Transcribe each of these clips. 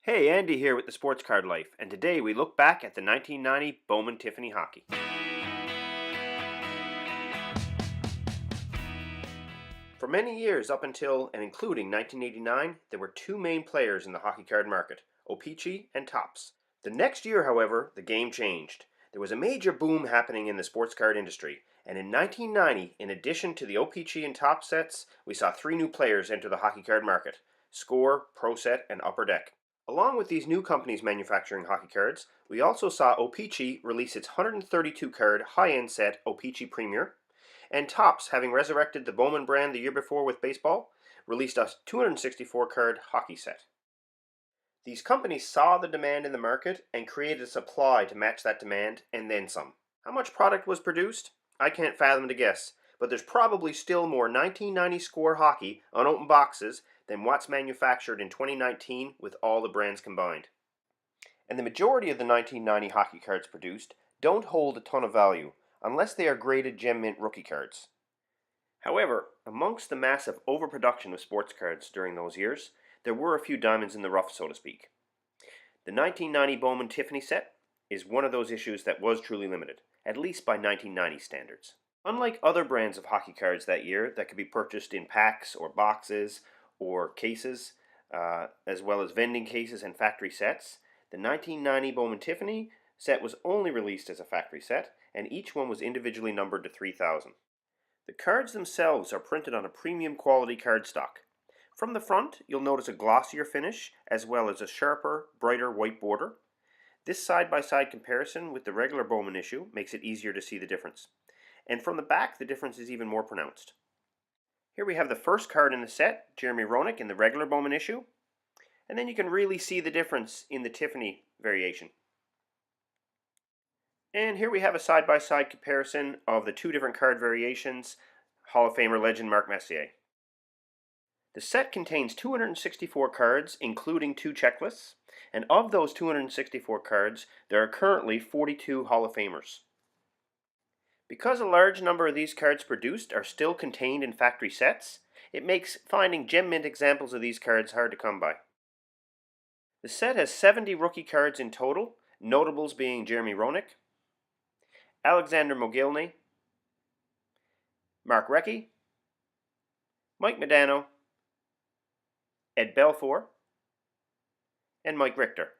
Hey, Andy here with the Sports Card Life, and today we look back at the 1990 Bowman Tiffany Hockey. For many years, up until and including 1989, there were two main players in the hockey card market, O-Pee-Chee and Topps. The next year, however, the game changed. There was a major boom happening in the sports card industry, and in 1990, in addition to the O-Pee-Chee and Topps sets, we saw three new players enter the hockey card market: Score, Pro Set, and Upper Deck. Along with these new companies manufacturing hockey cards, we also saw O-Pee-Chee release its 132 card high-end set O-Pee-Chee Premier, and Topps, having resurrected the Bowman brand the year before with baseball, released a 264 card hockey set. These companies saw the demand in the market and created a supply to match that demand and then some. How much product was produced? I can't fathom to guess, but there's probably still more 1990 Score hockey unopened boxes than what's manufactured in 2019 with all the brands combined. And the majority of the 1990 hockey cards produced don't hold a ton of value unless they are graded gem mint rookie cards. However, amongst the massive overproduction of sports cards during those years, there were a few diamonds in the rough, so to speak. The 1990 Bowman Tiffany set is one of those issues that was truly limited, at least by 1990 standards. Unlike other brands of hockey cards that year that could be purchased in packs or boxes or cases, as well as vending cases and factory sets, the 1990 Bowman Tiffany set was only released as a factory set, and each one was individually numbered to 3,000. The cards themselves are printed on a premium quality cardstock. From the front, you'll notice a glossier finish, as well as a sharper, brighter white border. This side-by-side comparison with the regular Bowman issue makes it easier to see the difference. And from the back, the difference is even more pronounced. Here we have the first card in the set, Jeremy Roenick, in the regular Bowman issue. And then you can really see the difference in the Tiffany variation. And here we have a side-by-side comparison of the two different card variations, Hall of Famer legend Mark Messier. The set contains 264 cards, including two checklists, and of those 264 cards, there are currently 42 Hall of Famers. Because a large number of these cards produced are still contained in factory sets, it makes finding gem mint examples of these cards hard to come by. The set has 70 rookie cards in total, notables being Jeremy Roenick, Alexander Mogilny, Mark Recchi, Mike Modano, Ed Belfour, and Mike Richter.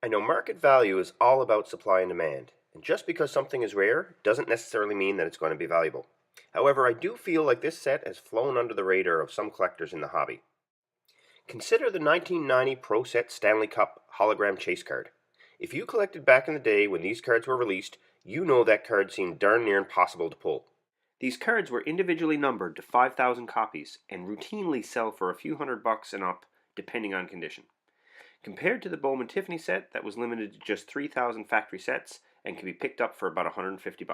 I know market value is all about supply and demand, and just because something is rare doesn't necessarily mean that it's going to be valuable. However, I do feel like this set has flown under the radar of some collectors in the hobby. Consider the 1990 Pro Set Stanley Cup hologram chase card. If you collected back in the day when these cards were released, you know that card seemed darn near impossible to pull. These cards were individually numbered to 5,000 copies and routinely sell for a few $100 and up, depending on condition. Compared to the Bowman Tiffany set that was limited to just 3,000 factory sets and can be picked up for about $150.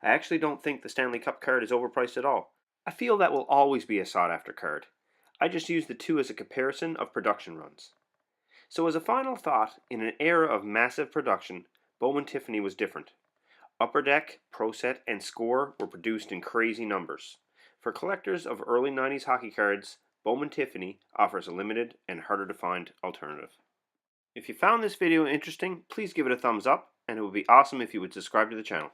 I actually don't think the Stanley Cup card is overpriced at all. I feel that will always be a sought-after card. I just use the two as a comparison of production runs. So as a final thought, in an era of massive production, Bowman Tiffany was different. Upper Deck, Pro Set, and Score were produced in crazy numbers. For collectors of early 90s hockey cards, Bowman Tiffany offers a limited and harder to find alternative. If you found this video interesting, please give it a thumbs up, and it would be awesome if you would subscribe to the channel.